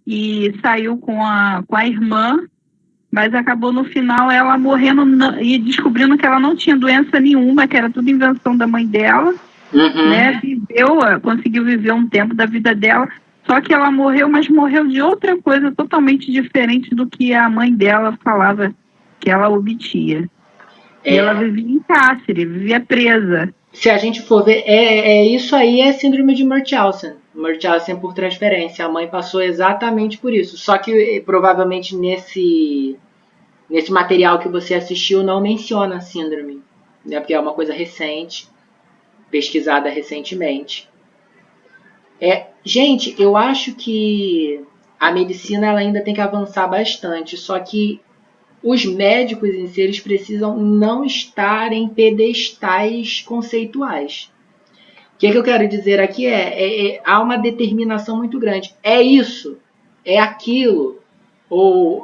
e saiu com a irmã, mas acabou no final ela morrendo e descobrindo que ela não tinha doença nenhuma, que era tudo invenção da mãe dela, né? Conseguiu viver um tempo da vida dela, só que ela morreu, mas morreu de outra coisa totalmente diferente do que a mãe dela falava que ela obtinha. E ela vivia em cárcere, vivia presa. Se a gente for ver, isso aí é síndrome de Munchausen. Munchausen por transferência. A mãe passou exatamente por isso. Só que provavelmente nesse material que você assistiu não menciona a síndrome, né? Porque é uma coisa recente, pesquisada recentemente. Gente, eu acho que a medicina ela ainda tem que avançar bastante. Só que os médicos em si, eles precisam não estar em pedestais conceituais. O que eu quero dizer aqui há uma determinação muito grande. É isso, é aquilo.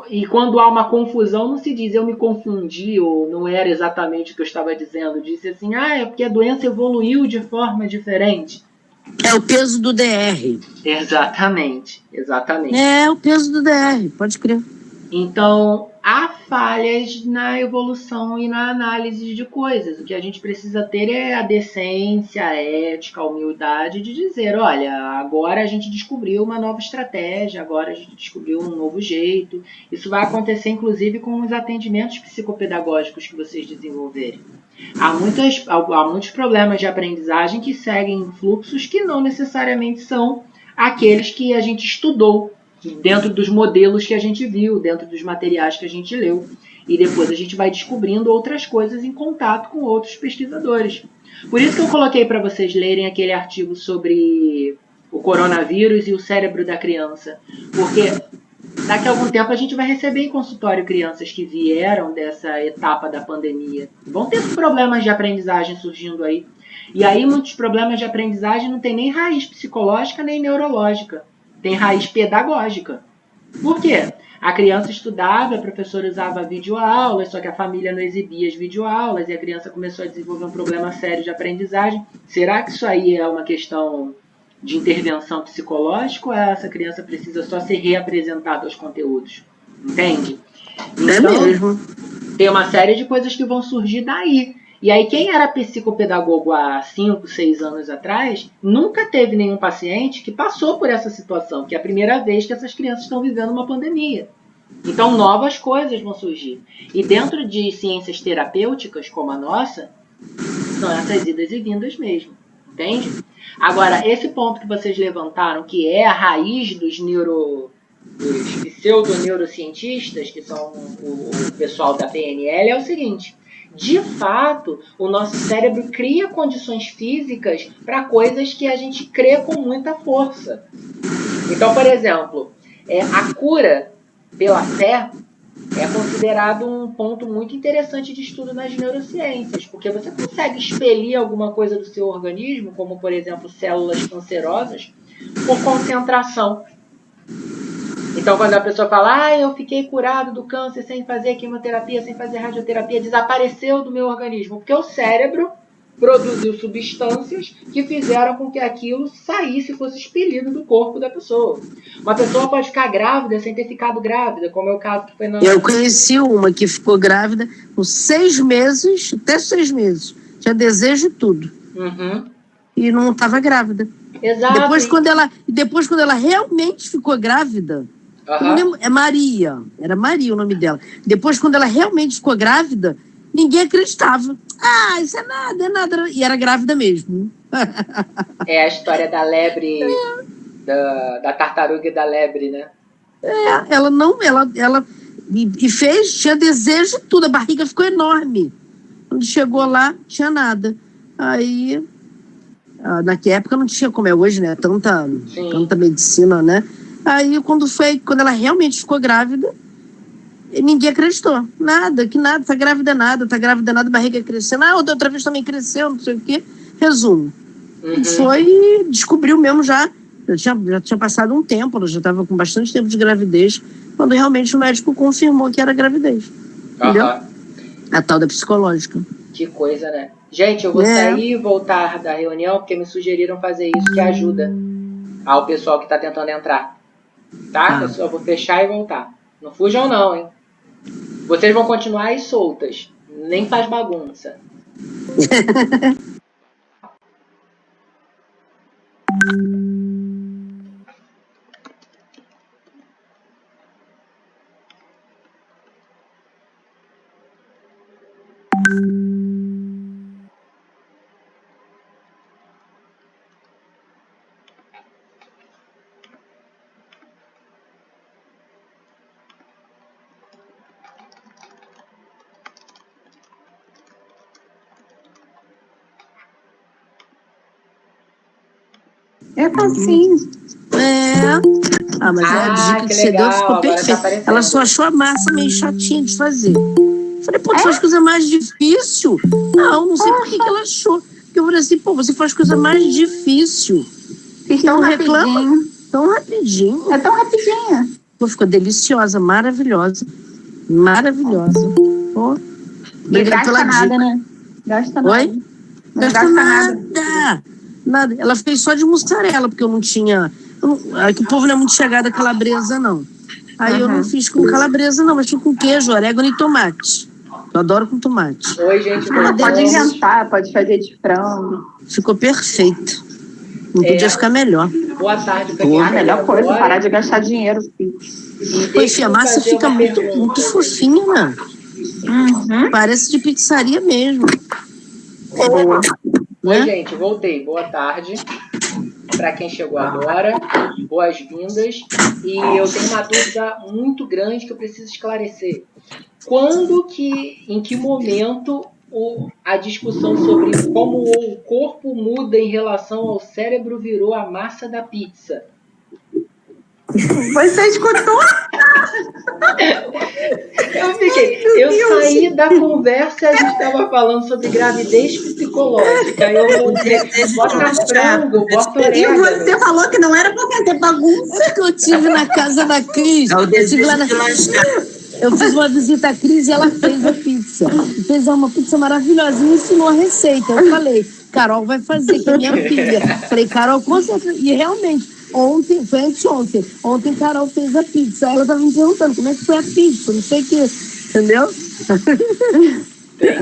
E quando há uma confusão, não se diz eu me confundi, ou não era exatamente o que eu estava dizendo. Disse assim, é porque a doença evoluiu de forma diferente. É o peso do DR. Exatamente. É o peso do DR, pode crer. Então, há falhas na evolução e na análise de coisas. O que a gente precisa ter é a decência, a ética, a humildade de dizer, olha, agora a gente descobriu uma nova estratégia, agora a gente descobriu um novo jeito. Isso vai acontecer, inclusive, com os atendimentos psicopedagógicos que vocês desenvolverem. Há muitos problemas de aprendizagem que seguem fluxos que não necessariamente são aqueles que a gente estudou dentro dos modelos que a gente viu, dentro dos materiais que a gente leu. E depois a gente vai descobrindo outras coisas em contato com outros pesquisadores. Por isso que eu coloquei para vocês lerem aquele artigo sobre o coronavírus e o cérebro da criança. Porque daqui a algum tempo a gente vai receber em consultório crianças que vieram dessa etapa da pandemia. Vão ter problemas de aprendizagem surgindo aí. E aí muitos problemas de aprendizagem não tem nem raiz psicológica nem neurológica. Tem raiz pedagógica. Por quê? A criança estudava, a professora usava videoaulas, só que a família não exibia as videoaulas e a criança começou a desenvolver um problema sério de aprendizagem. Será que isso aí é uma questão de intervenção psicológica ou essa criança precisa só ser reapresentada aos conteúdos? Entende? Então, mesmo. Tem uma série de coisas que vão surgir daí. E aí, quem era psicopedagogo há 5, 6 anos atrás, nunca teve nenhum paciente que passou por essa situação, que é a primeira vez que essas crianças estão vivendo uma pandemia. Então, novas coisas vão surgir. E dentro de ciências terapêuticas, como a nossa, são essas idas e vindas mesmo. Entende? Agora, esse ponto que vocês levantaram, que é a raiz dos pseudo-neurocientistas, que são o pessoal da PNL, é o seguinte: de fato, o nosso cérebro cria condições físicas para coisas que a gente crê com muita força. Então, por exemplo, a cura pela fé é considerado um ponto muito interessante de estudo nas neurociências, porque você consegue expelir alguma coisa do seu organismo, como, por exemplo, células cancerosas, por concentração. Então, quando a pessoa fala, eu fiquei curado do câncer sem fazer quimioterapia, sem fazer radioterapia, desapareceu do meu organismo, porque o cérebro produziu substâncias que fizeram com que aquilo saísse, fosse expelido do corpo da pessoa. Uma pessoa pode ficar grávida sem ter ficado grávida, como é o caso que foi na... Eu conheci uma que ficou grávida com 6 meses, até 6 meses. Tinha desejo e tudo. E não estava grávida. Exato. Depois, quando ela realmente ficou grávida, é Maria, era Maria o nome dela. Depois, quando ela realmente ficou grávida, ninguém acreditava. Isso é nada. E era grávida mesmo. É a história da lebre, da tartaruga e da lebre, né? Ela fez, tinha desejo e tudo, a barriga ficou enorme. Quando chegou lá, tinha nada. Aí, naquela época não tinha como é hoje, né? Tanta medicina, né? Aí, quando ela realmente ficou grávida, ninguém acreditou. Nada, tá grávida nada, barriga crescendo. Outra vez também cresceu, não sei o quê. Resumo. Foi e descobriu mesmo já tinha passado um tempo, ela já estava com bastante tempo de gravidez, quando realmente o médico confirmou que era gravidez. Entendeu? A tal da psicológica. Que coisa, né? Gente, eu vou sair e voltar da reunião, porque me sugeriram fazer isso, que ajuda ao pessoal que está tentando entrar. Tá? Eu só vou fechar e voltar. Não fujam não, hein? Vocês vão continuar aí soltas. Nem faz bagunça. É facinho. Mas a dica que você deu ficou perfeita. Ela só achou a massa meio chatinha de fazer. Falei, pô, tu faz coisa mais difícil? Não sei por que ela achou. Porque eu falei assim, pô, você faz coisa mais difícil. Fiz tão rapidinho. Tão rapidinho. É tão rapidinha. Pô, ficou deliciosa, maravilhosa. Maravilhosa. Pô, e gasta nada, né? Gasta nada. Oi? Não gasta nada. Nada. Ela fez só de mussarela, porque eu não tinha... que o povo não é muito chegado a calabresa, não. Aí eu não fiz com calabresa, não, mas fiz com queijo, orégano e tomate. Eu adoro com tomate. Oi, gente. Pode inventar, pode fazer de frango. Ficou perfeito. Não podia ficar melhor. Boa tarde pra quem A melhor coisa, parar de gastar dinheiro. Poxa, a massa fica muito fofinha, né? Parece de pizzaria mesmo. Oi, gente, voltei. Boa tarde para quem chegou agora. Boas-vindas. E eu tenho uma dúvida muito grande que eu preciso esclarecer. Em que momento a discussão sobre como o corpo muda em relação ao cérebro virou a massa da pizza? Você escutou? Eu saí da conversa e a gente estava falando sobre gravidez psicológica. Eu voltei, bota frango, bota orégano. E você falou que não era pra ter bagunça. Eu tive na casa da Cris. Eu fiz uma visita à Cris e ela fez a pizza. Fez uma pizza maravilhosa e ensinou a receita. Eu falei, Carol vai fazer, que é minha filha. Falei, Carol, com certeza. E realmente, foi anteontem. Ontem Carol fez a pizza. Ela estava me perguntando como é que foi a pizza, não sei o quê. Entendeu?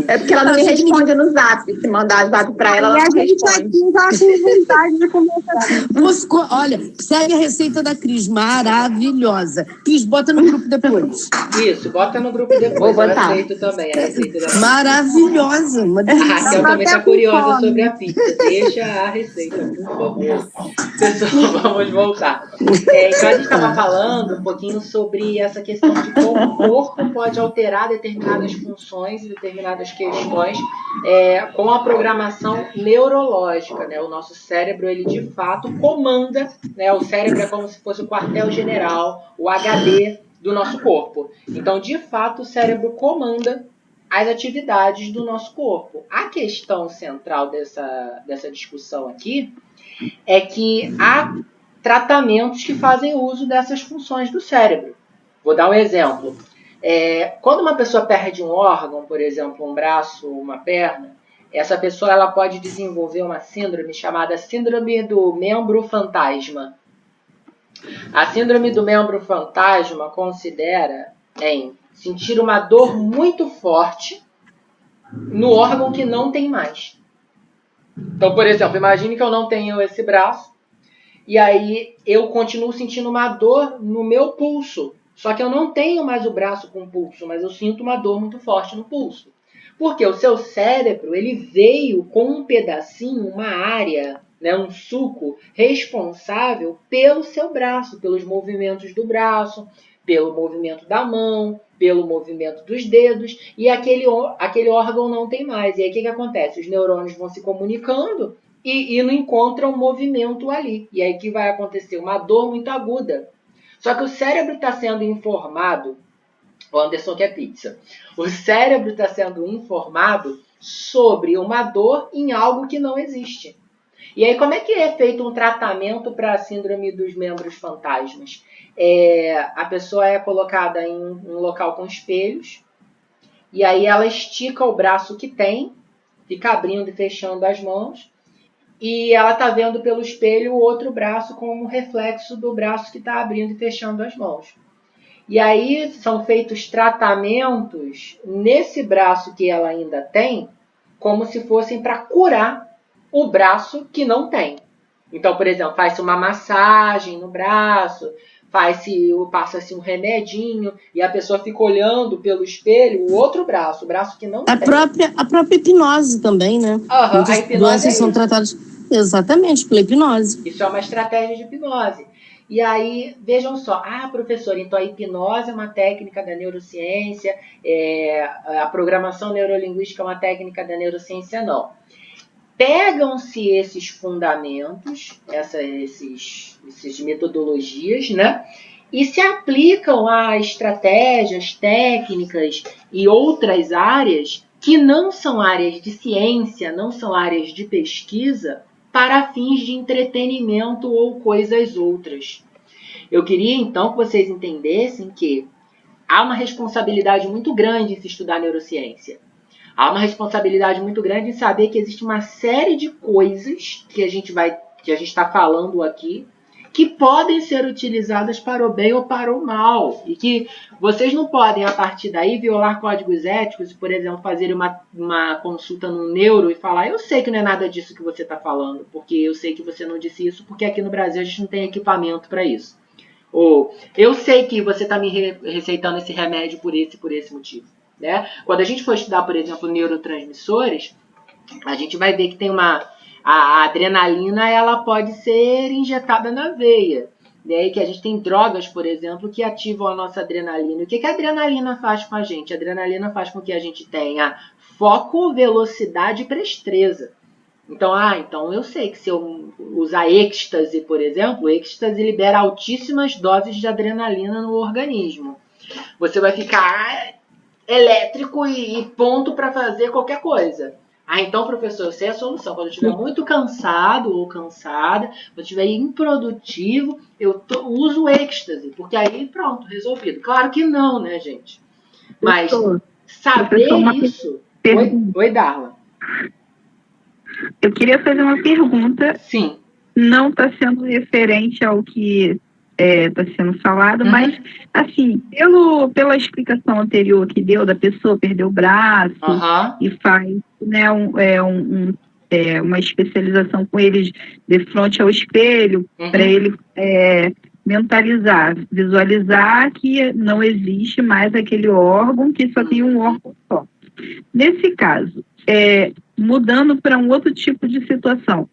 É porque ela não me responde no zap. Se mandar zap pra ela, ela não responde. E a gente com vontade de conversar. Olha, segue a receita da Cris, maravilhosa. Cris, bota no grupo depois. Isso, bota no grupo depois. Eu aceito também a receita da pizza. Maravilhosa. A Raquel também está curiosa sobre a pizza. Deixa a receita, por favor. Pessoal, vamos voltar. Então a gente estava falando um pouquinho sobre essa questão de como o corpo pode alterar determinadas funções e determinadas questões com a programação neurológica, né? O nosso cérebro, ele de fato comanda, né? O cérebro é como se fosse o quartel-general, o HD do nosso corpo. Então, de fato, o cérebro comanda as atividades do nosso corpo. A questão central dessa discussão aqui é que há tratamentos que fazem uso dessas funções do cérebro. Vou dar um exemplo. Quando uma pessoa perde um órgão, por exemplo, um braço ou uma perna, essa pessoa ela pode desenvolver uma síndrome chamada síndrome do membro fantasma. A síndrome do membro fantasma considera em sentir uma dor muito forte no órgão que não tem mais. Então, por exemplo, imagine que eu não tenho esse braço e aí eu continuo sentindo uma dor no meu pulso. Só que eu não tenho mais o braço com pulso, mas eu sinto uma dor muito forte no pulso. Porque o seu cérebro, ele veio com um pedacinho, uma área, né, um suco responsável pelo seu braço, pelos movimentos do braço, pelo movimento da mão, pelo movimento dos dedos, e aquele órgão não tem mais. E aí o que acontece? Os neurônios vão se comunicando e não encontram movimento ali. E aí o que vai acontecer? Uma dor muito aguda. Só que o cérebro está sendo informado, o Anderson quer pizza, o cérebro está sendo informado sobre uma dor em algo que não existe. E aí como é que é feito um tratamento para a síndrome dos membros fantasmas? A pessoa é colocada em um local com espelhos, e aí ela estica o braço que tem, fica abrindo e fechando as mãos, e ela está vendo pelo espelho o outro braço como um reflexo do braço que está abrindo e fechando as mãos. E aí são feitos tratamentos nesse braço que ela ainda tem, como se fossem para curar o braço que não tem. Então, por exemplo, faz-se uma massagem no braço, passa-se um remedinho, e a pessoa fica olhando pelo espelho o outro braço, o braço que não tem. A própria hipnose também, né? Muitas a hipnose doenças são tratadas exatamente pela hipnose. Isso é uma estratégia de hipnose. E aí, vejam só, professora, então a hipnose é uma técnica da neurociência, a programação neurolinguística é uma técnica da neurociência, não. Pegam-se esses fundamentos, essas metodologias, né? E se aplicam a estratégias, técnicas e outras áreas que não são áreas de ciência, não são áreas de pesquisa, para fins de entretenimento ou coisas outras. Eu queria, então, que vocês entendessem que há uma responsabilidade muito grande em se estudar neurociência. Há uma responsabilidade muito grande em saber que existe uma série de coisas que a gente está falando aqui que podem ser utilizadas para o bem ou para o mal. E que vocês não podem, a partir daí, violar códigos éticos, por exemplo, fazer uma consulta no neuro e falar: eu sei que não é nada disso que você está falando, porque eu sei que você não disse isso, porque aqui no Brasil a gente não tem equipamento para isso. Ou eu sei que você está me receitando esse remédio por esse motivo. Né? Quando a gente for estudar, por exemplo, neurotransmissores, a gente vai ver que tem a adrenalina, ela pode ser injetada na veia. Né? E que a gente tem drogas, por exemplo, que ativam a nossa adrenalina. O que a adrenalina faz com a gente? A adrenalina faz com que a gente tenha foco, velocidade e presteza. Então eu sei que se eu usar êxtase, por exemplo, o êxtase libera altíssimas doses de adrenalina no organismo. Você vai ficar elétrico e ponto para fazer qualquer coisa. Então, professor, eu sei a solução. Quando eu estiver muito cansado ou cansada, quando eu estiver improdutivo, eu uso êxtase, porque aí pronto, resolvido. Claro que não, né, gente? Mas saber isso... Oi, Darla. Eu queria fazer uma pergunta. Sim. Não está sendo referente ao que está sendo falado, mas, assim, pela explicação anterior que deu, da pessoa perder o braço e faz, né, uma especialização com eles de frente ao espelho, para ele mentalizar, visualizar que não existe mais aquele órgão, que só tem um órgão só. Nesse caso, mudando para um outro tipo de situação,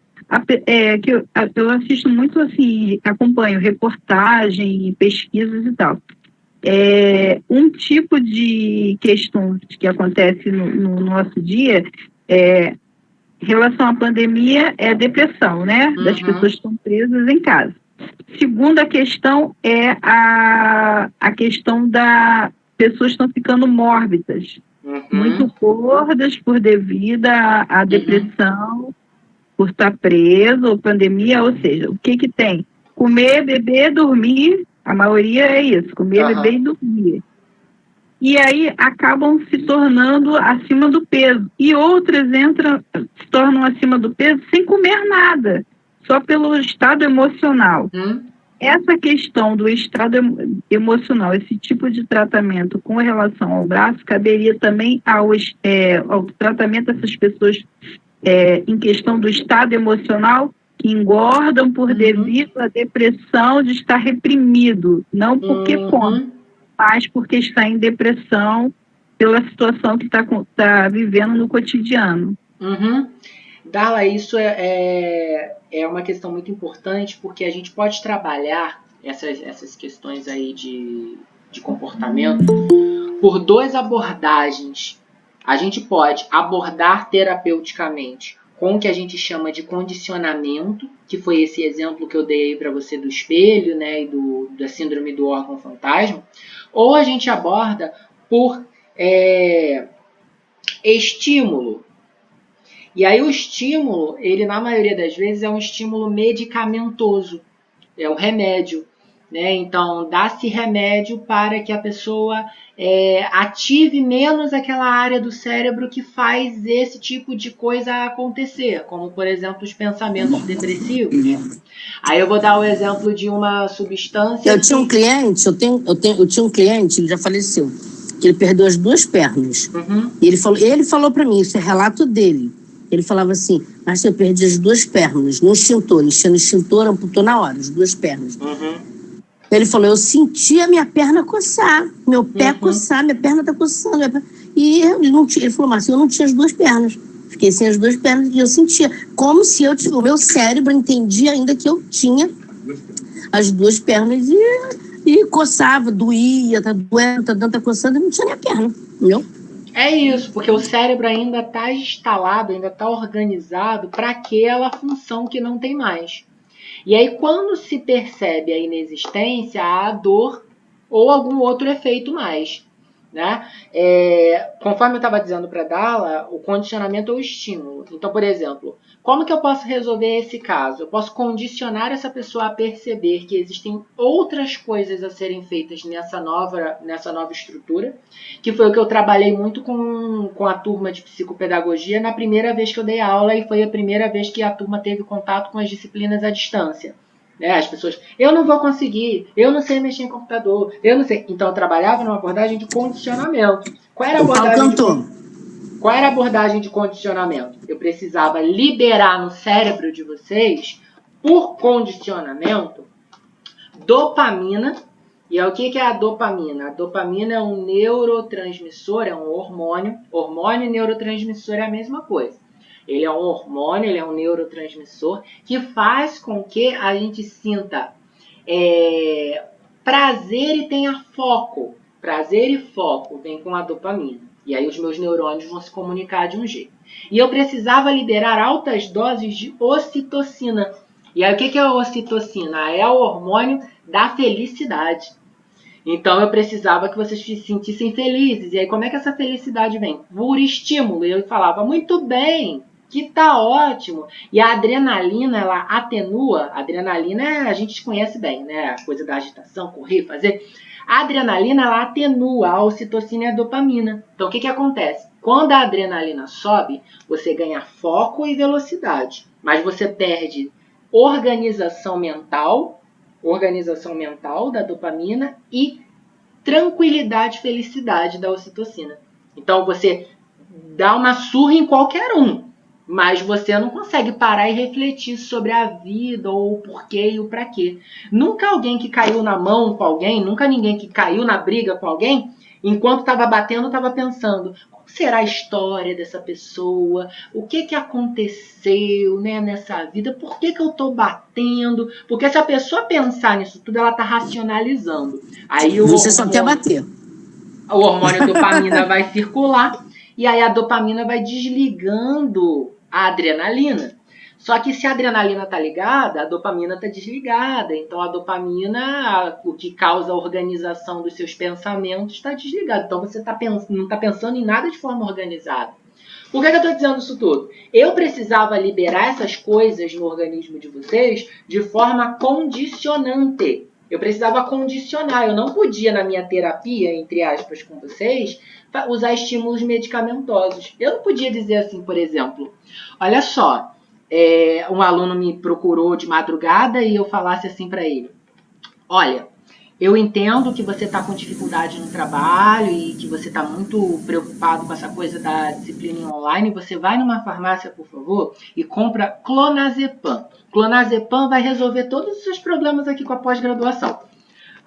que eu assisto muito, assim, acompanho reportagem, pesquisas e tal. Um tipo de questão que acontece no nosso dia, em relação à pandemia, é a depressão, né? Das pessoas que estão presas em casa. Segunda questão é a questão da pessoas estão ficando mórbidas, muito gordas por devido à depressão, por estar preso, ou pandemia, ou seja, o que tem? Comer, beber, dormir, a maioria é isso, comer, beber e dormir. E aí acabam se tornando acima do peso. E outras se tornam acima do peso sem comer nada, só pelo estado emocional. Essa questão do estado emocional, esse tipo de tratamento com relação ao braço, caberia também ao tratamento dessas pessoas em questão do estado emocional, que engordam por devido à depressão de estar reprimido, não porque come, mas porque está em depressão pela situação que está vivendo no cotidiano. Darla, isso é uma questão muito importante, porque a gente pode trabalhar essas questões aí de comportamento por duas abordagens. A gente pode abordar terapeuticamente com o que a gente chama de condicionamento, que foi esse exemplo que eu dei para você do espelho, né, e da síndrome do órgão fantasma, ou a gente aborda por estímulo. E aí o estímulo, ele na maioria das vezes é um estímulo medicamentoso, é um remédio. né? Então, dá-se remédio para que a pessoa ative menos aquela área do cérebro que faz esse tipo de coisa acontecer, como, por exemplo, os pensamentos depressivos. Aí eu vou dar o exemplo de uma substância. Eu tinha um cliente, eu tinha um cliente, ele já faleceu, que ele perdeu as 2 pernas. Uhum. E ele falou para mim, isso é relato dele. Ele falava assim, mas eu perdi as 2 pernas no extintor, enchendo o extintor, amputou na hora, as 2 pernas. Uhum. Ele falou, eu senti a minha perna coçar, meu pé coçar, minha perna tá coçando. E ele falou, mas eu não tinha as 2 pernas. Fiquei sem as 2 pernas e eu sentia, como se o meu cérebro entendia ainda que eu tinha as 2 pernas e coçava, doía, tá doendo, tá dando, tá coçando, e não tinha nem a perna, entendeu? É isso, porque o cérebro ainda está instalado, ainda está organizado para aquela função que não tem mais. E aí, quando se percebe a inexistência, há a dor ou algum outro efeito mais. Né? Conforme eu estava dizendo para Dala, o condicionamento é o estímulo. Então, por exemplo, como que eu posso resolver esse caso? Eu posso condicionar essa pessoa a perceber que existem outras coisas a serem feitas nessa nova estrutura, que foi o que eu trabalhei muito com a turma de psicopedagogia na primeira vez que eu dei aula, e foi a primeira vez que a turma teve contato com as disciplinas à distância. As pessoas, eu não vou conseguir, eu não sei mexer em computador, eu não sei. Então eu trabalhava numa abordagem de condicionamento. Qual era a abordagem de condicionamento? Eu precisava liberar no cérebro de vocês, por condicionamento, dopamina. E o que é a dopamina? A dopamina é um neurotransmissor, é um hormônio. Hormônio e neurotransmissor é a mesma coisa. Ele é um hormônio, ele é um neurotransmissor que faz com que a gente sinta prazer e tenha foco. Prazer e foco vem com a dopamina. E aí os meus neurônios vão se comunicar de um jeito. E eu precisava liberar altas doses de ocitocina. E aí o que é a ocitocina? É o hormônio da felicidade. Então eu precisava que vocês se sentissem felizes. E aí como é que essa felicidade vem? Por estímulo. E eu falava, muito bem, que tá ótimo. E a adrenalina, ela atenua. A adrenalina a gente conhece bem, né? A coisa da agitação, correr, fazer. A adrenalina, ela atenua a ocitocina e a dopamina. Então o que acontece? Quando a adrenalina sobe, você ganha foco e velocidade. Mas você perde organização mental da dopamina e tranquilidade e felicidade da ocitocina. Então você dá uma surra em qualquer um, mas você não consegue parar e refletir sobre a vida, ou o porquê e o pra quê. Nunca alguém que caiu na mão com alguém, nunca ninguém que caiu na briga com alguém, enquanto estava batendo, estava pensando, qual será a história dessa pessoa? O que aconteceu, né, nessa vida? Por que eu estou batendo? Porque se a pessoa pensar nisso tudo, ela está racionalizando. Aí você só quer bater. O hormônio dopamina vai circular e aí a dopamina vai desligando a adrenalina. Só que se a adrenalina está ligada, a dopamina está desligada. Então a dopamina, o que causa a organização dos seus pensamentos, está desligado. Então você não está pensando em nada de forma organizada. Por que eu estou dizendo isso tudo? Eu precisava liberar essas coisas no organismo de vocês de forma condicionante. Eu precisava condicionar. Eu não podia, na minha terapia, entre aspas, com vocês, usar estímulos medicamentosos. Eu não podia dizer assim, por exemplo, olha só, um aluno me procurou de madrugada e eu falasse assim para ele, olha, eu entendo que você está com dificuldade no trabalho e que você está muito preocupado com essa coisa da disciplina online. Você vai numa farmácia, por favor, e compra clonazepam. Clonazepam vai resolver todos os seus problemas aqui com a pós-graduação.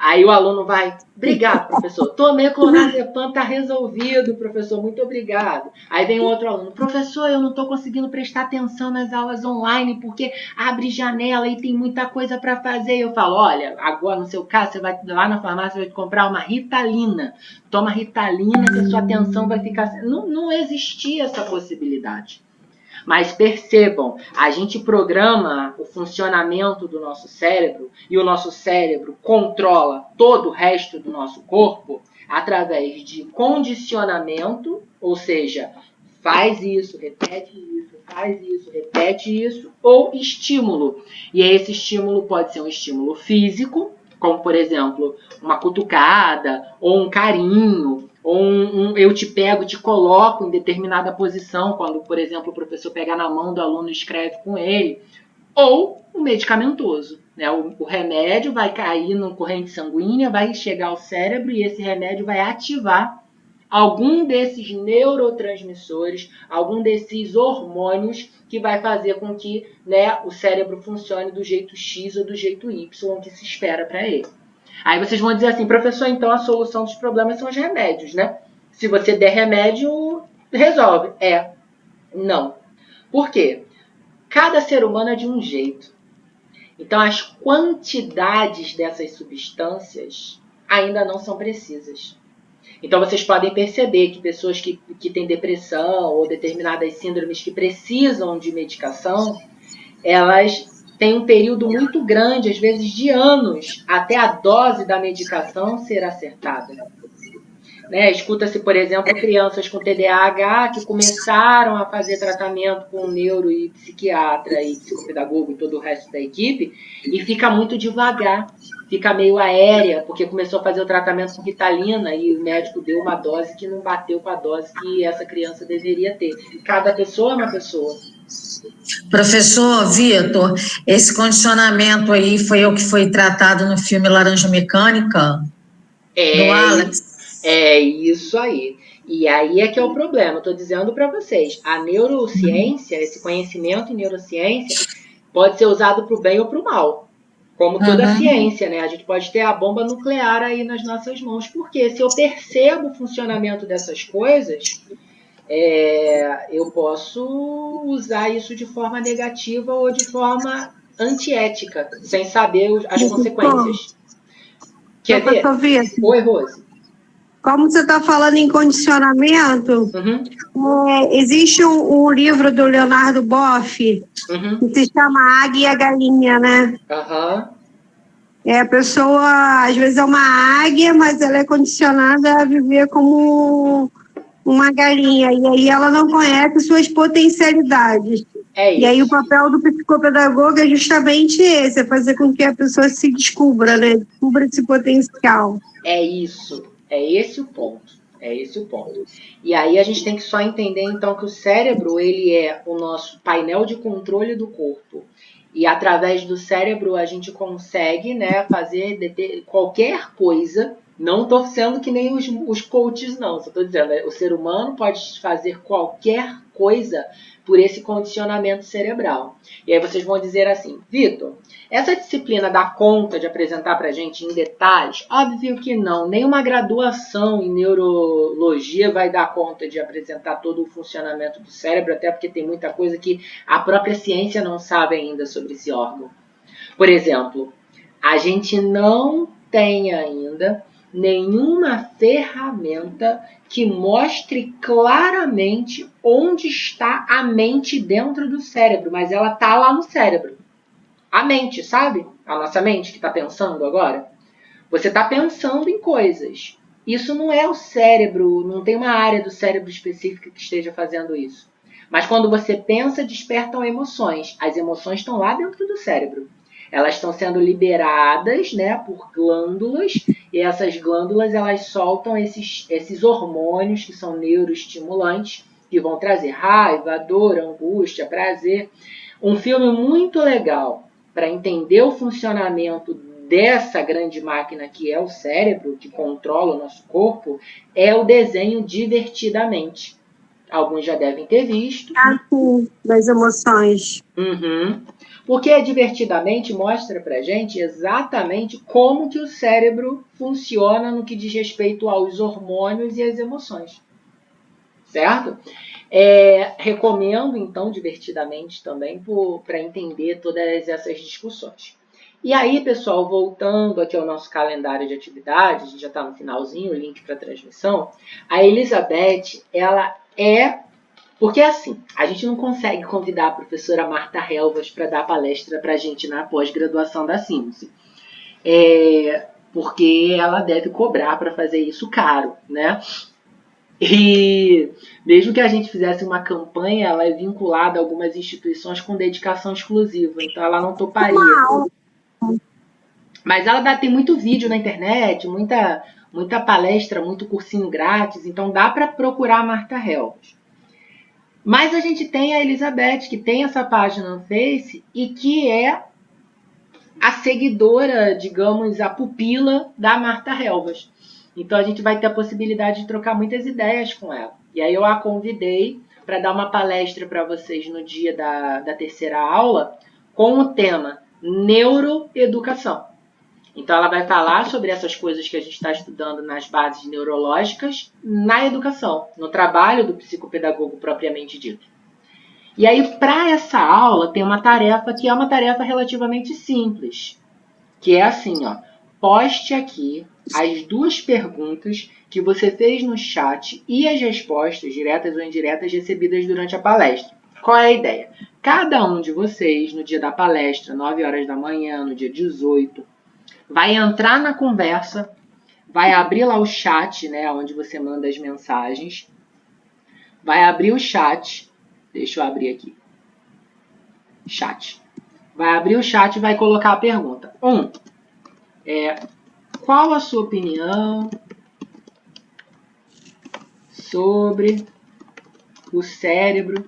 Aí o aluno vai, obrigado, professor. Tomei clonazepam, tá resolvido, professor, muito obrigado. Aí vem outro aluno, professor, eu não estou conseguindo prestar atenção nas aulas online porque abre janela e tem muita coisa para fazer. Eu falo, olha, agora no seu caso, você vai lá na farmácia e vai comprar uma Ritalina. Toma Ritalina que a sua atenção vai ficar... Não existia essa possibilidade. Mas percebam, a gente programa o funcionamento do nosso cérebro e o nosso cérebro controla todo o resto do nosso corpo através de condicionamento, ou seja, faz isso, repete isso, faz isso, repete isso, ou estímulo. E esse estímulo pode ser um estímulo físico, como, por exemplo, uma cutucada, ou um carinho, ou eu te pego, te coloco em determinada posição, quando, por exemplo, o professor pega na mão do aluno e escreve com ele, ou o medicamentoso. Né? O remédio vai cair na corrente sanguínea, vai chegar ao cérebro e esse remédio vai ativar algum desses neurotransmissores, algum desses hormônios que vai fazer com que, né, o cérebro funcione do jeito X ou do jeito Y que se espera para ele. Aí vocês vão dizer assim, professor, então a solução dos problemas são os remédios, né? Se você der remédio, resolve. Não. Por quê? Cada ser humano é de um jeito. Então as quantidades dessas substâncias ainda não são precisas. Então, vocês podem perceber que pessoas que têm depressão ou determinadas síndromes que precisam de medicação, elas têm um período muito grande, às vezes de anos, até a dose da medicação ser acertada. Né? Escuta-se, por exemplo, crianças com TDAH que começaram a fazer tratamento com neuro e psiquiatra e psicopedagogo e todo o resto da equipe e fica muito devagar, fica meio aérea, porque começou a fazer o tratamento com Ritalina e o médico deu uma dose que não bateu com a dose que essa criança deveria ter. Cada pessoa é uma pessoa. Professor Vitor, esse condicionamento aí foi o que foi tratado no filme Laranja Mecânica? Do Alex? É isso aí. E aí é que é o problema. Eu estou dizendo para vocês, a neurociência, esse conhecimento em neurociência, pode ser usado para o bem ou para o mal. Como toda ciência, né? A gente pode ter a bomba nuclear aí nas nossas mãos. Porque se eu percebo o funcionamento dessas coisas, eu posso usar isso de forma negativa ou de forma antiética, sem saber as consequências. Quer ver? Oi, Rose. Como você está falando em condicionamento, existe um livro do Leonardo Boff que se chama Águia e a Galinha, né? A pessoa, às vezes, é uma águia, mas ela é condicionada a viver como uma galinha. E aí ela não conhece suas potencialidades. E aí o papel do psicopedagogo é justamente esse, é fazer com que a pessoa se descubra, né? Descubra esse potencial. É isso. É esse o ponto. É esse o ponto. E aí a gente tem que só entender, então, que o cérebro, ele é o nosso painel de controle do corpo. E através do cérebro a gente consegue, né, fazer qualquer coisa. Não estou sendo que nem os coaches, não. Só estou dizendo, o ser humano pode fazer qualquer coisa por esse condicionamento cerebral. E aí vocês vão dizer assim, Vitor, essa disciplina dá conta de apresentar para a gente em detalhes? Óbvio que não. Nenhuma graduação em neurologia vai dar conta de apresentar todo o funcionamento do cérebro, até porque tem muita coisa que a própria ciência não sabe ainda sobre esse órgão. Por exemplo, a gente não tem ainda nenhuma ferramenta que mostre claramente onde está a mente dentro do cérebro, mas ela está lá no cérebro. A mente, sabe? A nossa mente que está pensando agora. Você está pensando em coisas. Isso não é o cérebro, não tem uma área do cérebro específica que esteja fazendo isso. Mas quando você pensa, despertam emoções. As emoções estão lá dentro do cérebro. Elas estão sendo liberadas, né, por glândulas, e essas glândulas elas soltam esses hormônios que são neuroestimulantes, que vão trazer raiva, dor, angústia, prazer. Um filme muito legal para entender o funcionamento dessa grande máquina que é o cérebro, que controla o nosso corpo, é o desenho Divertidamente. Alguns já devem ter visto. Sim, das emoções. Porque Divertidamente mostra pra gente exatamente como que o cérebro funciona no que diz respeito aos hormônios e às emoções. Certo? Recomendo, então, Divertidamente também para entender todas essas discussões. E aí, pessoal, voltando aqui ao nosso calendário de atividades, a gente já está no finalzinho, o link para a transmissão, a Elizabeth, ela porque assim, a gente não consegue convidar a professora Marta Helvas para dar palestra para a gente na pós-graduação da Simse. Porque ela deve cobrar para fazer isso caro, né? E mesmo que a gente fizesse uma campanha, ela é vinculada a algumas instituições com dedicação exclusiva, então ela não toparia. Mas ela tem muito vídeo na internet, muita palestra, muito cursinho grátis, então dá para procurar a Marta Helves. Mas a gente tem a Elizabeth, que tem essa página no Face e que é a seguidora, digamos, a pupila da Marta Helves. Então a gente vai ter a possibilidade de trocar muitas ideias com ela. E aí eu a convidei para dar uma palestra para vocês no dia da terceira aula com o tema neuroeducação. Então ela vai falar sobre essas coisas que a gente está estudando nas bases neurológicas na educação, no trabalho do psicopedagogo propriamente dito. E aí, para essa aula, tem uma tarefa que é uma tarefa relativamente simples, que é assim, ó, poste aqui as 2 perguntas que você fez no chat e as respostas, diretas ou indiretas, recebidas durante a palestra. Qual é a ideia? Cada um de vocês, no dia da palestra, 9 horas da manhã, no dia 18, vai entrar na conversa, vai abrir lá o chat, né, onde você manda as mensagens, vai abrir o chat. Deixa eu abrir aqui. Chat. Vai abrir o chat e vai colocar a pergunta. 1. Qual a sua opinião sobre o cérebro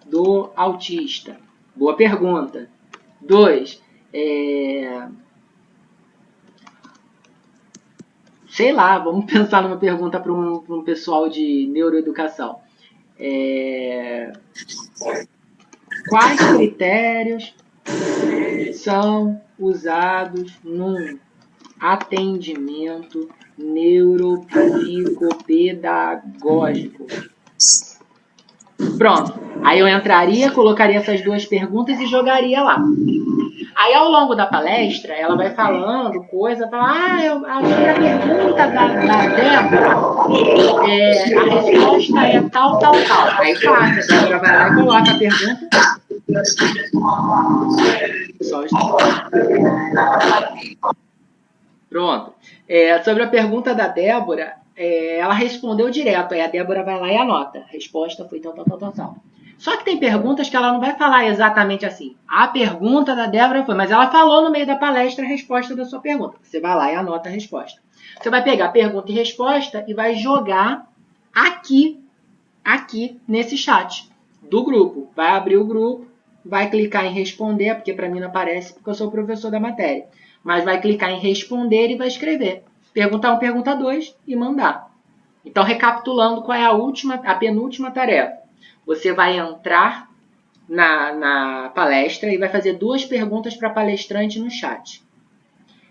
do autista? Boa pergunta. 2. Sei lá, vamos pensar numa pergunta para um pessoal de neuroeducação. Quais critérios são usados num atendimento neuropsicopedagógico? Pronto. Aí eu entraria, colocaria essas 2 perguntas e jogaria lá. Aí, ao longo da palestra, ela vai falando coisa, fala, sobre a pergunta da Débora, a resposta é tal, tal, tal. Aí passa, a Débora vai lá e coloca a pergunta. Pronto. Sobre a pergunta da Débora, ela respondeu direto, aí a Débora vai lá e anota. A resposta foi tal, tal, tal, tal, tal. Só que tem perguntas que ela não vai falar exatamente assim. A pergunta da Débora foi, mas ela falou no meio da palestra a resposta da sua pergunta. Você vai lá e anota a resposta. Você vai pegar pergunta e resposta e vai jogar aqui nesse chat do grupo. Vai abrir o grupo, vai clicar em responder, porque para mim não aparece, porque eu sou o professor da matéria. Mas vai clicar em responder e vai escrever. Pergunta 1, pergunta 2 e mandar. Então, recapitulando, qual é a penúltima tarefa? Você vai entrar na palestra e vai fazer 2 perguntas para a palestrante no chat.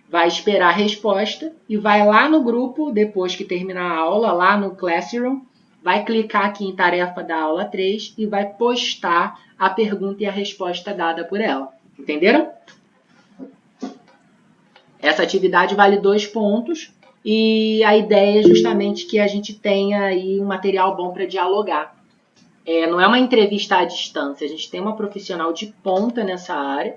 Vai esperar a resposta e vai lá no grupo, depois que terminar a aula, lá no Classroom, vai clicar aqui em tarefa da aula 3 e vai postar a pergunta e a resposta dada por ela. Entenderam? Essa atividade vale 2 pontos e a ideia é justamente que a gente tenha aí um material bom para dialogar. Não é uma entrevista à distância, a gente tem uma profissional de ponta nessa área.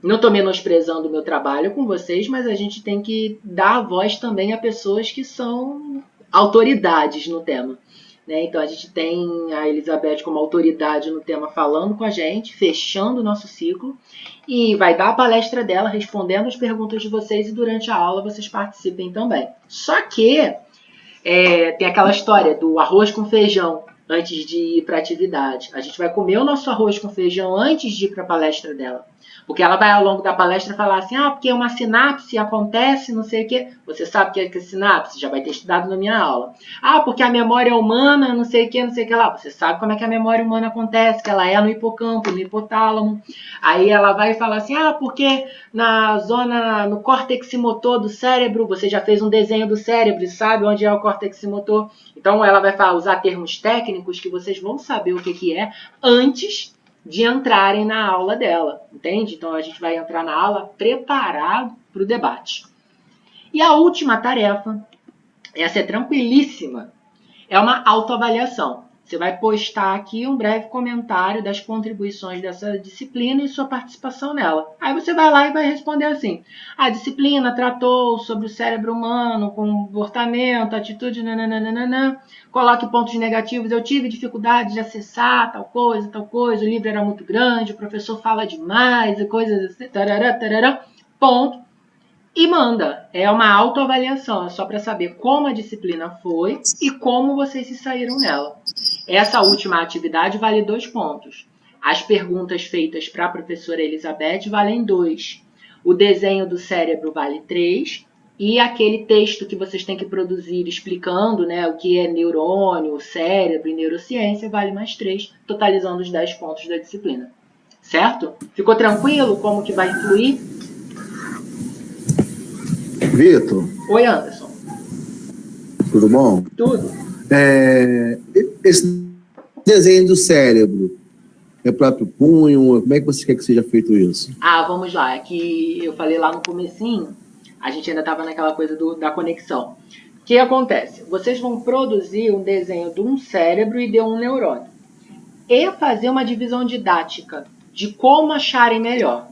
Não estou menosprezando o meu trabalho com vocês, mas a gente tem que dar voz também a pessoas que são autoridades no tema. Né? Então a gente tem a Elizabeth como autoridade no tema falando com a gente, fechando o nosso ciclo, e vai dar a palestra dela respondendo as perguntas de vocês e durante a aula vocês participem também. Só que tem aquela história do arroz com feijão antes de ir para a atividade. A gente vai comer o nosso arroz com feijão antes de ir para a palestra dela. Porque ela vai ao longo da palestra falar assim, porque uma sinapse acontece, não sei o quê. Você sabe o que é sinapse? Já vai ter estudado na minha aula. Porque a memória humana, não sei o que lá. Você sabe como é que a memória humana acontece, que ela é no hipocampo, no hipotálamo. Aí ela vai falar assim, porque no córtex motor do cérebro, você já fez um desenho do cérebro e sabe onde é o córtex motor. Então ela vai usar termos técnicos que vocês vão saber o que é antes de entrarem na aula dela, entende? Então a gente vai entrar na aula preparado para o debate. E a última tarefa, essa é tranquilíssima, é uma autoavaliação. Você vai postar aqui um breve comentário das contribuições dessa disciplina e sua participação nela. Aí você vai lá e vai responder assim: a disciplina tratou sobre o cérebro humano, comportamento, atitude, nananana. Coloque pontos negativos. Eu tive dificuldade de acessar tal coisa, o livro era muito grande, o professor fala demais, e coisas assim, tarará, tarará, ponto. E manda. É uma autoavaliação, é só para saber como a disciplina foi e como vocês se saíram nela. Essa última atividade vale 2 pontos. As perguntas feitas para a professora Elizabeth valem 2. O desenho do cérebro vale 3. E aquele texto que vocês têm que produzir explicando, né, o que é neurônio, cérebro e neurociência vale mais 3, totalizando os 10 pontos da disciplina. Certo? Ficou tranquilo como que vai fluir? Vitor. Oi, Anderson. Tudo bom? Tudo. Esse desenho do cérebro é próprio punho? Como é que você quer que seja feito isso? Vamos lá. Aqui eu falei lá no comecinho, a gente ainda estava naquela coisa da conexão. O que acontece? Vocês vão produzir um desenho de um cérebro e de um neurônio. E fazer uma divisão didática de como acharem melhor.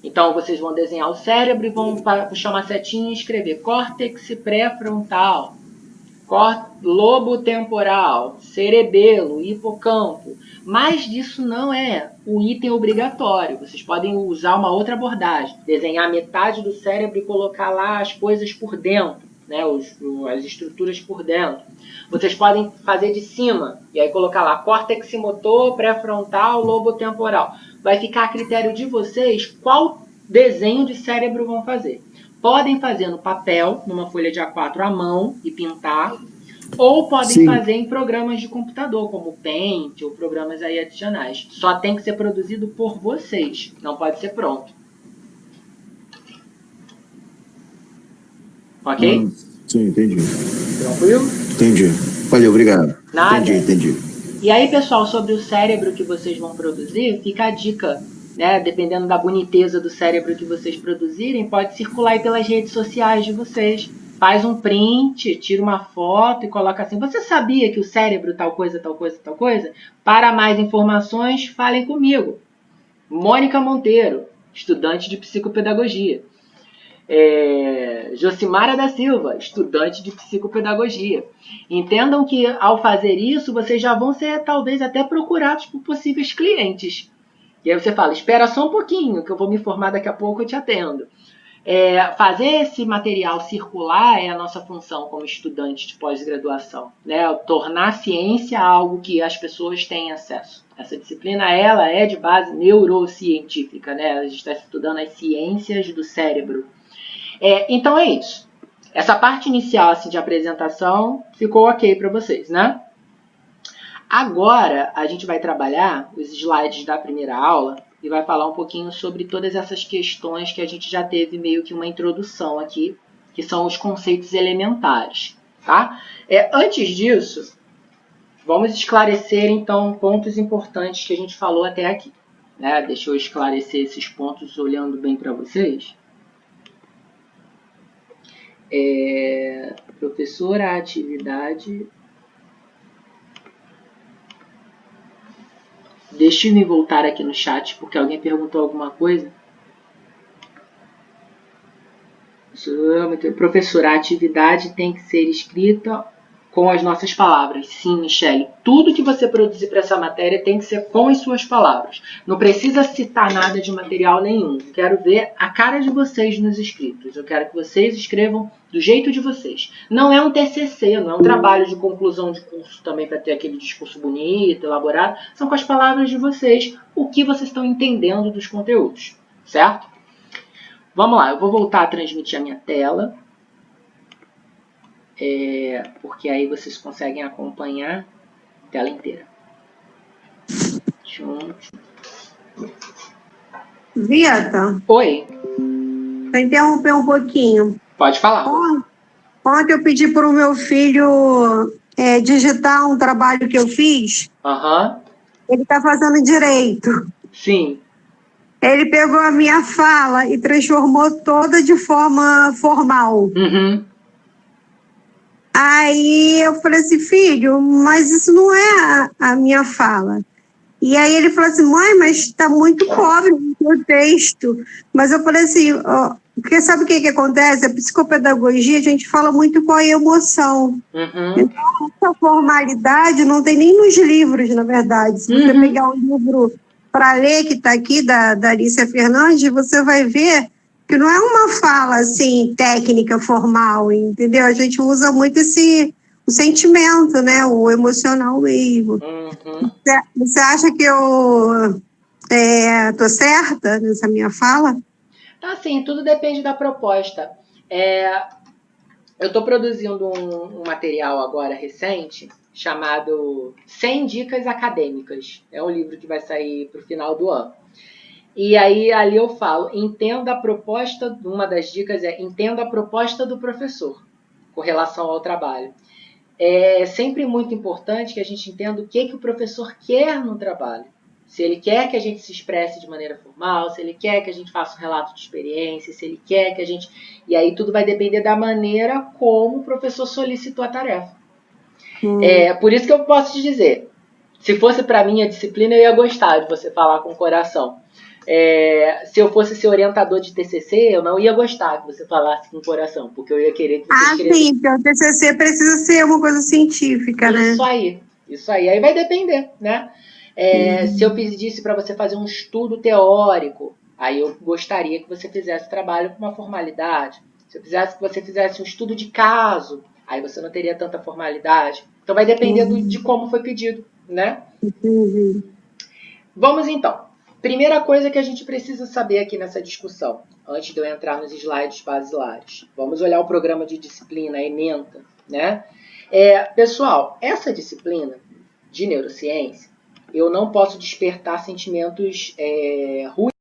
Então, vocês vão desenhar o cérebro e vão puxar uma setinha e escrever córtex pré-frontal, lobo temporal, cerebelo, hipocampo. Mas disso não é o item obrigatório. Vocês podem usar uma outra abordagem. Desenhar metade do cérebro e colocar lá as coisas por dentro, né? As estruturas por dentro. Vocês podem fazer de cima e aí colocar lá córtex motor, pré-frontal, lobo temporal. Vai ficar a critério de vocês qual desenho de cérebro vão fazer. Podem fazer no papel, numa folha de A4 à mão e pintar, ou podem fazer em programas de computador, como o Paint ou programas aí adicionais. Só tem que ser produzido por vocês, não pode ser pronto. Ok? Sim, entendi. Tranquilo? Entendi. Valeu, obrigado. Nada. Entendi. E aí, pessoal, sobre o cérebro que vocês vão produzir, fica a dica, né? Dependendo da boniteza do cérebro que vocês produzirem, pode circular aí pelas redes sociais de vocês. Faz um print, tira uma foto e coloca assim: você sabia que o cérebro tal coisa, tal coisa, tal coisa? Para mais informações, falem comigo. Mônica Monteiro, estudante de psicopedagogia. Josimara da Silva, estudante de psicopedagogia. Entendam que ao fazer isso, vocês já vão ser talvez até procurados por possíveis clientes. E aí você fala: espera só um pouquinho, que eu vou me formar daqui a pouco, eu te atendo. Fazer esse material circular é a nossa função como estudante de pós-graduação, né? Tornar a ciência algo que as pessoas têm acesso. Essa disciplina ela é de base neurocientífica, né? A gente está estudando as ciências do cérebro. Então é isso. Essa parte inicial assim, de apresentação ficou ok para vocês, né? Agora a gente vai trabalhar os slides da primeira aula e vai falar um pouquinho sobre todas essas questões que a gente já teve meio que uma introdução aqui, que são os conceitos elementares, tá? Antes disso, vamos esclarecer então pontos importantes que a gente falou até aqui, né? Deixa eu esclarecer esses pontos olhando bem para vocês. Professora, a atividade... Deixa eu me voltar aqui no chat, porque alguém perguntou alguma coisa. Professora, a atividade tem que ser escrita com as nossas palavras. Sim, Michele, tudo que você produzir para essa matéria tem que ser com as suas palavras. Não precisa citar nada de material nenhum. Eu quero ver a cara de vocês nos escritos. Eu quero que vocês escrevam do jeito de vocês. Não é um TCC, não é um trabalho de conclusão de curso também para ter aquele discurso bonito, elaborado. São com as palavras de vocês o que vocês estão entendendo dos conteúdos, certo? Vamos lá, eu vou voltar a transmitir a minha tela. Porque aí vocês conseguem acompanhar a tela inteira. Vieta. Oi. Vou interromper um pouquinho. Pode falar. Ontem eu pedi para o meu filho digitar um trabalho que eu fiz. Ele está fazendo direito. Sim. Ele pegou a minha fala e transformou toda de forma formal. Aí eu falei assim, filho, mas isso não é a minha fala. E aí ele falou assim, mãe, mas está muito pobre o texto. Mas eu falei assim, ó, porque sabe o que acontece? A psicopedagogia, a gente fala muito com a emoção. Então, essa formalidade não tem nem nos livros, na verdade. Se você pegar um livro para ler, que está aqui, da Alicia Fernandes, você vai ver que não é uma fala, assim, técnica, formal, entendeu? A gente usa muito o sentimento, né? O emocional mesmo. Você acha que eu tô certa nessa minha fala? Tá, sim, tudo depende da proposta. Eu estou produzindo um material agora recente chamado 100 Dicas Acadêmicas. É um livro que vai sair para o final do ano. E aí ali eu falo, entenda a proposta, uma das dicas é entenda a proposta do professor com relação ao trabalho. É sempre muito importante que a gente entenda o que o professor quer no trabalho. Se ele quer que a gente se expresse de maneira formal, se ele quer que a gente faça um relato de experiência, se ele quer que a gente... E aí tudo vai depender da maneira como o professor solicitou a tarefa. Por isso que eu posso te dizer, se fosse para mim a disciplina, eu ia gostar de você falar com o coração. Se eu fosse ser orientador de TCC, eu não ia gostar que você falasse com o coração, porque eu ia querer que você escrevesse. Sim, porque o TCC precisa ser uma coisa científica, né? Isso aí. Aí vai depender, né? Se eu pedisse para você fazer um estudo teórico, aí eu gostaria que você fizesse trabalho com uma formalidade. Se eu quisesse que você fizesse um estudo de caso, aí você não teria tanta formalidade. Então vai depender de como foi pedido, né? Vamos então. Primeira coisa que a gente precisa saber aqui nessa discussão, antes de eu entrar nos slides basilares. Vamos olhar o programa de disciplina, a ementa, né? Pessoal, essa disciplina de neurociência, eu não posso despertar sentimentos ruins